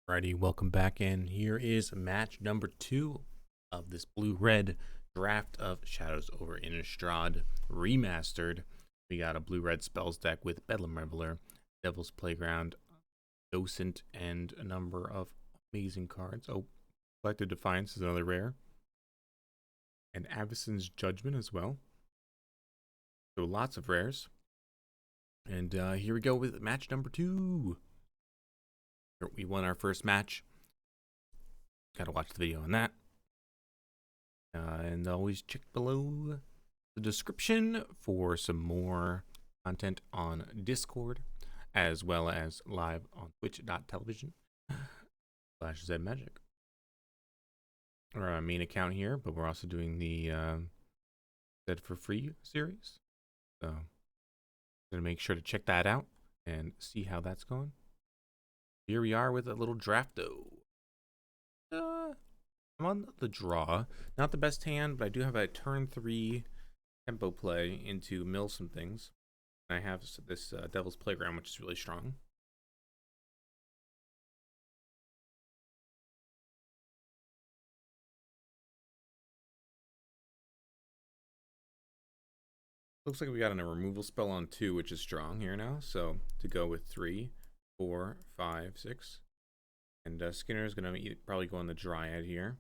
Alrighty, welcome back in. Here is match number 2 of this blue-red draft of Shadows over Innistrad Remastered. We got a blue-red spells deck with Bedlam Reveler, Devil's Playground, Docent, and a number of amazing cards. Oh, Collective Defiance is another rare. And Avacyn's Judgment as well. So lots of rares. And here we go with match number 2. We won our first match. Gotta watch the video on that. And always check below the description for some more content on Discord, as well as live on twitch.tv/zmagic. Our main account here, but we're also doing the Zed for Free series. So gonna make sure to check that out and see how that's going. Here we are with a little drafto. I'm on the draw. Not the best hand, but I do have a turn 3 tempo play into mill some things. And I have this Devil's Playground, which is really strong. Looks like we got a removal spell on 2, which is strong here now. So to go with 3, 4, 5, 6. And Skinner is going to probably go on the Dryad here.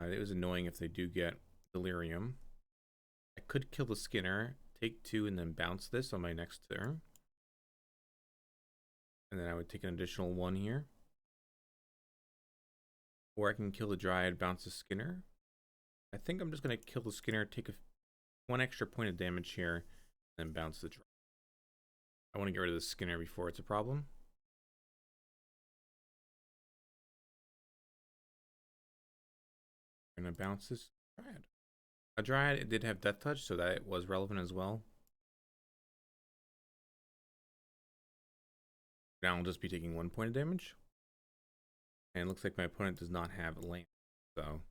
It was annoying if they do get Delirium. I could kill the Skinner, take 2, and then bounce this on my next turn. And then I would take an additional 1 here. Or I can kill the Dryad, bounce the Skinner. I think I'm just going to kill the Skinner, take 1 extra point of damage here, and then bounce the Dryad. I want to get rid of the Skinner before it's a problem. I'm going to bounce this Dryad. A Dryad, it did have Death Touch, so that was relevant as well. Now I'll just be taking 1 point of damage. And it looks like my opponent does not have land. So,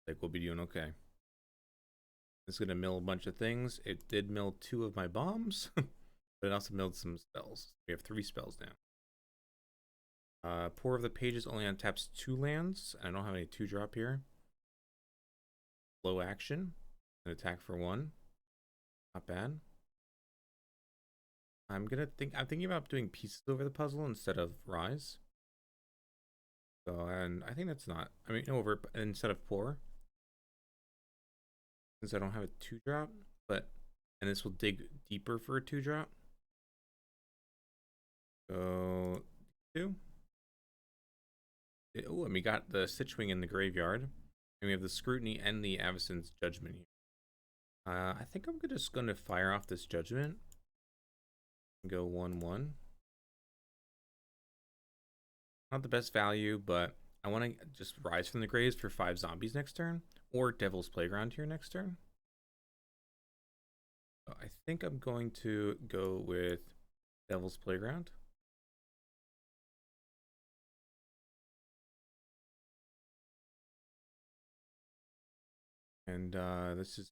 like, we'll be doing okay. It's going to mill a bunch of things. It did mill 2 of my bombs, but it also milled some spells. We have 3 spells now. Pour of the Pages only untaps 2 lands. I don't have any 2-drop here. Low action. An attack for 1. Not bad. I'm thinking about doing pieces over the puzzle instead of Rise. So, and I think that's not, over instead of Pour. Since I don't have a 2-drop, and this will dig deeper for a 2-drop. So, 2. Oh, and we got the Stitchwing in the graveyard. And we have the Scrutiny and the Avacyn's Judgment here. I think I'm just going to fire off this Judgment. And go 1-1. Not the best value, but I want to just Rise from the Graves for 5 zombies next turn. Or Devil's Playground here next turn. So I think I'm going to go with Devil's Playground. And this is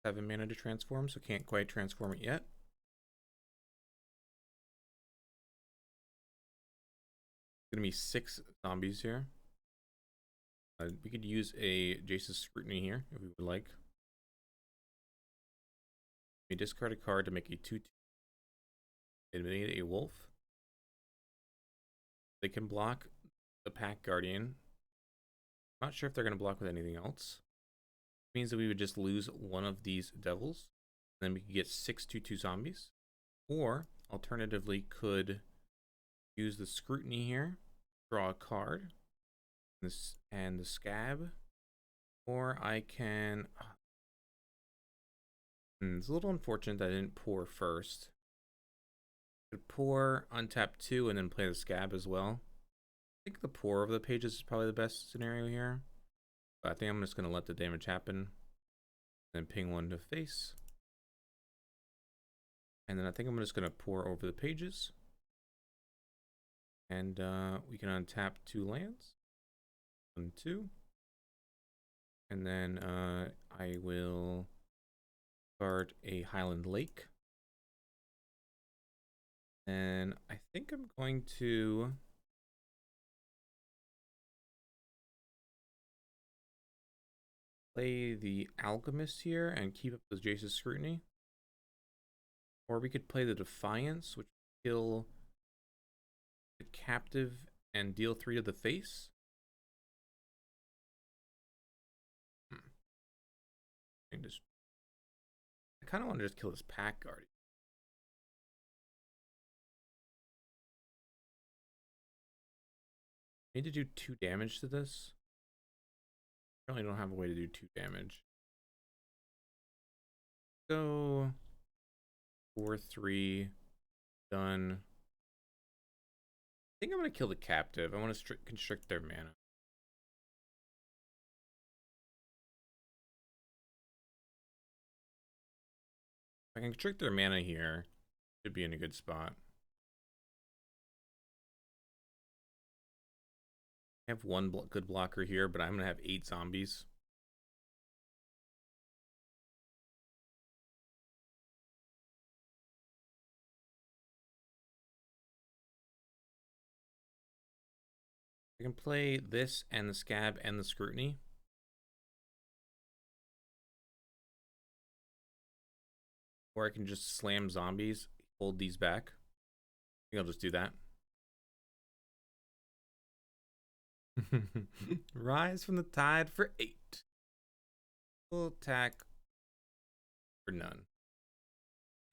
7 mana to transform, so can't quite transform it yet. It's going to be 6 zombies here. We could use a Jace's Scrutiny here if we would like. We discard a card to make a 2/2. Eliminate a wolf. They can block the Pack Guardian. Not sure if they're going to block with anything else. It means that we would just lose 1 of these devils. And then we could get 6 2/2 zombies. Or, alternatively, could use the Scrutiny here. Draw a card. And the Scab. Or I can... It's a little unfortunate that I didn't Pour first. I could Pour, untap 2, and then play the Scab as well. I think the Pour of the Pages is probably the best scenario here. But I think I'm just going to let the damage happen. Then ping 1 to face. And then I think I'm just going to Pour over the Pages. And we can untap 2 lands. 1, 2. And then I will guard a Highland Lake. And I think I'm going to Play the Alchemist here and keep up those Jace's Scrutiny. Or we could play the Defiance, which would kill the Captive and deal 3 to the face. I kind of want to just kill this Pack Guardian. Need to do 2 damage to this. Really don't have a way to do 2 damage. So 4-3 done. I think I'm gonna kill the Captive. I want to constrict their mana. If I can constrict their mana here, should be in a good spot. I have one good blocker here, but I'm gonna have 8 zombies. I can play this and the Scab and the Scrutiny. Or I can just slam zombies, hold these back. I think I'll just do that. Rise from the Tide for 8. Full attack for none.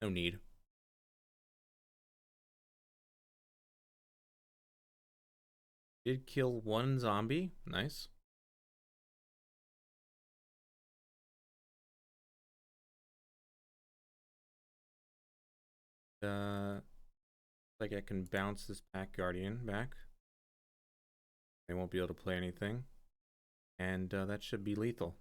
No need. Did kill 1 zombie. Nice. Like I can bounce this Pack Guardian back. They won't be able to play anything. And that should be lethal.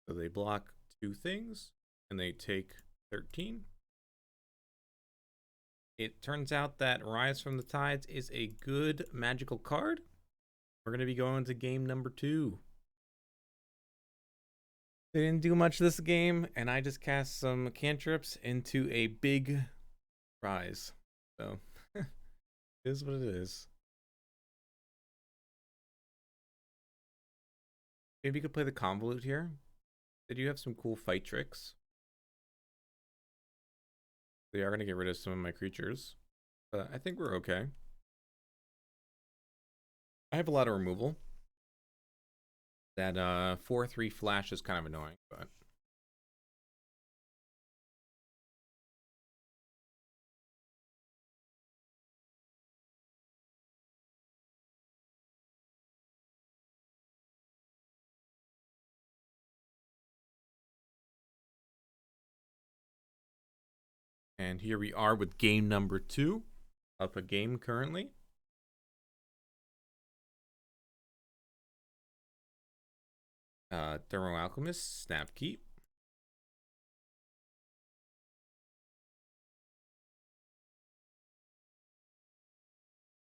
So they block 2 things, and they take 13. It turns out that Rise from the Tides is a good magical card. We're going to be going to game number 2. They didn't do much this game, and I just cast some cantrips into a big Rise. So, it is what it is. Maybe you could play the Convolute here. They do have some cool fight tricks. They are going to get rid of some of my creatures. But I think we're okay. I have a lot of removal. That 4-3 flash is kind of annoying, but and here we are with game number 2 of a game currently. Thermo Alchemist, Snap Keep.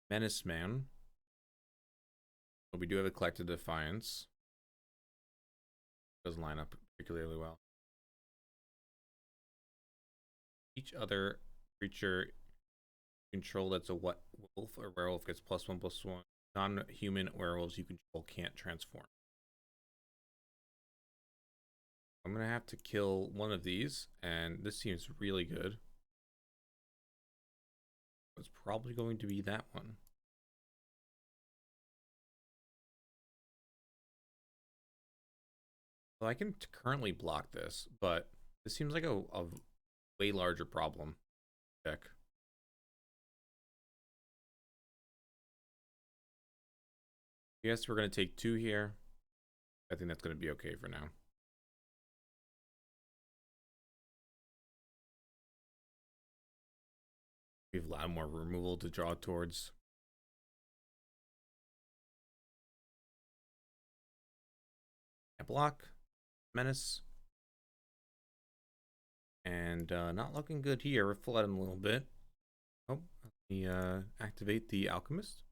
Menace Man. But we do have a Collected Defiance. Doesn't line up particularly well. Each other creature control that's a wolf or werewolf gets +1/+1. Non-human werewolves you control can't transform. I'm gonna have to kill one of these, and this seems really good. It's probably going to be that one. Well, I can currently block this, but this seems like a way larger problem. Check. Yes, we're going to take 2 here. I think that's going to be okay for now. We have a lot more removal to draw towards. Block. Menace. And not looking good here. We're flooding a little bit. Oh, let me activate the Alchemist.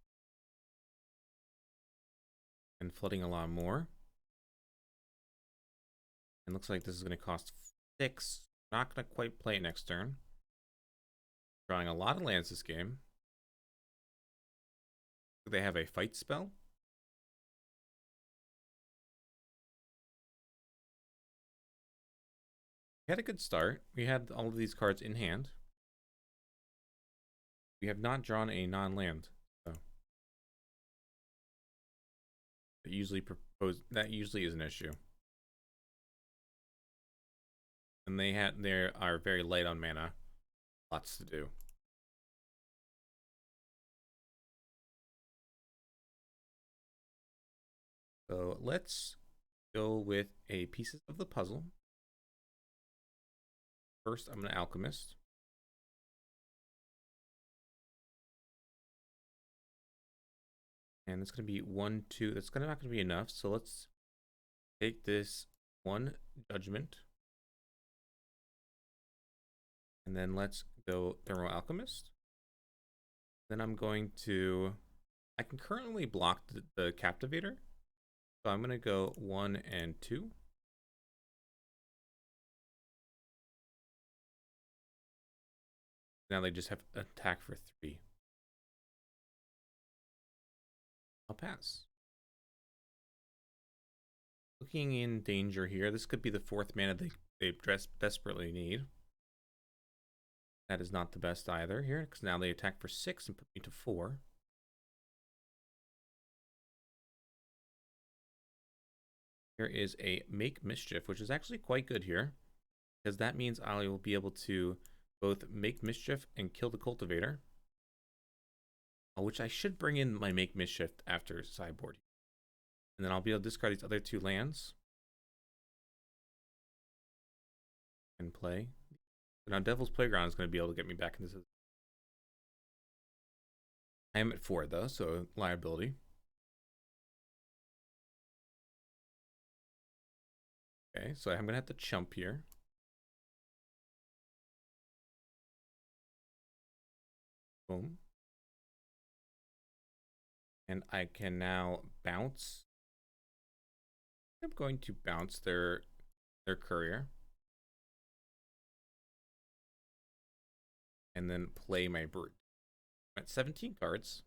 and flooding a lot more. And looks like this is going to cost 6. Not going to quite play it next turn. Drawing a lot of lands this game. They have a fight spell. We had a good start. We had all of these cards in hand. We have not drawn a non-land. So that usually is an issue. And they are very light on mana. Lots to do. So let's go with a pieces of the puzzle. First, I'm going to Alchemist. And it's going to be 1, 2. That's not going to be enough. So let's take this 1 Judgment. And then let's go Thermal Alchemist. Then I'm going to... I can currently block the Captivator. So I'm going to go 1 and 2. Now they just have attack for 3. I'll pass. Looking in danger here. This could be the 4th mana they desperately need. That is not the best either here, because now they attack for 6 and put me to 4. Here is a Make Mischief, which is actually quite good here, because that means I will be able to both Make Mischief and kill the Cultivator, which I should bring in my Make Mischief after sideboard. And then I'll be able to discard these other 2 lands and play. So now Devil's Playground is going to be able to get me back into this. I am at 4 though, so liability. Okay, so I'm going to have to chump here. Boom. And I can now bounce. I'm going to bounce their Courier. And then play my Brute. I'm at 17 cards.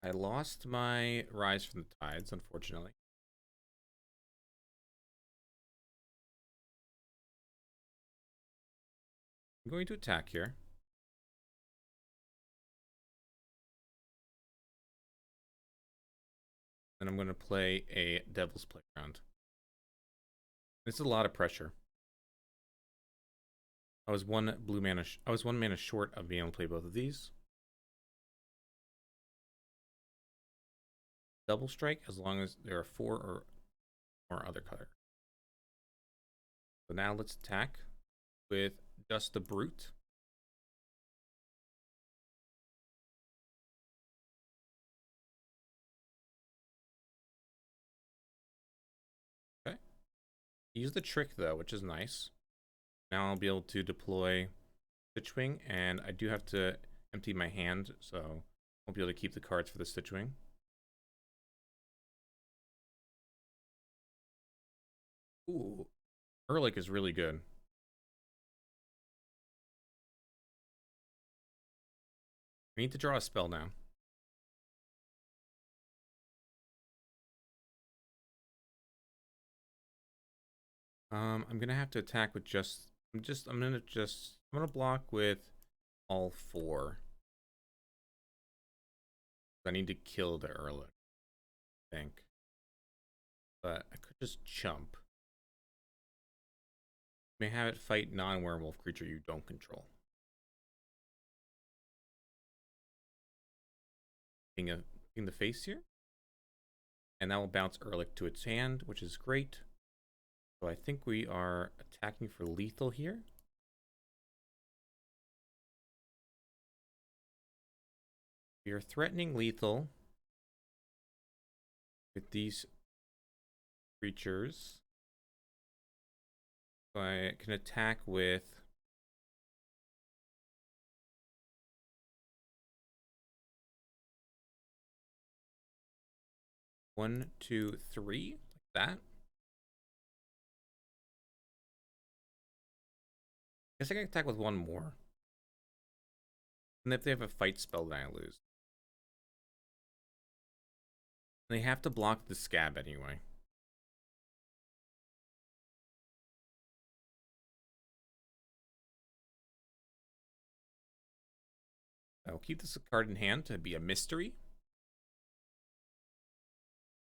I lost my Rise from the Tides, unfortunately. I'm going to attack here. And I'm going to play a Devil's Playground. This is a lot of pressure. I was 1 mana short of being able to play both of these. Double strike as long as there are 4 or more other color. So now let's attack with just the Brute. Okay. Use the trick though, which is nice. Now I'll be able to deploy Stitchwing, and I do have to empty my hand, so I won't be able to keep the cards for the Stitchwing. Ooh, Erlich is really good. I need to draw a spell now. I'm gonna have to attack with I'm gonna block with all 4. I need to kill the Erlich, I think. But I could just chump. You may have it fight non-werewolf creature you don't control. In the face here. And that will bounce Erlich to its hand, which is great. So I think we are attacking for lethal here. We are threatening lethal with these creatures. So I can attack with 1, 2, 3, like that. Guess I can attack with one more. And if they have a fight spell, then I lose. They have to block the scab anyway. I'll keep this card in hand to be a mystery.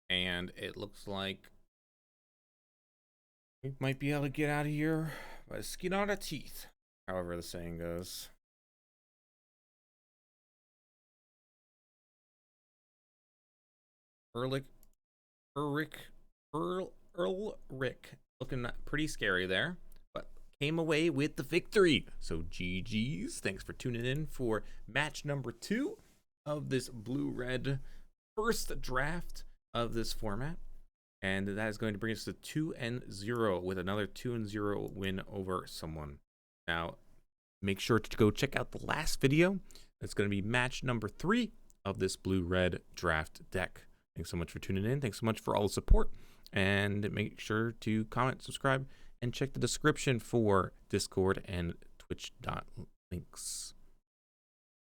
And it looks like we might be able to get out of here by the skin on our teeth, however the saying goes. Ulrich, looking pretty scary there, but came away with the victory. So GG's. Thanks for tuning in for match number 2 of this blue-red first draft of this format. And that is going to bring us to 2-0 with another 2-0 win over someone. Now, make sure to go check out the last video. It's going to be match number 3 of this blue-red draft deck. Thanks so much for tuning in. Thanks so much for all the support. And make sure to comment, subscribe, and check the description for Discord and Twitch links.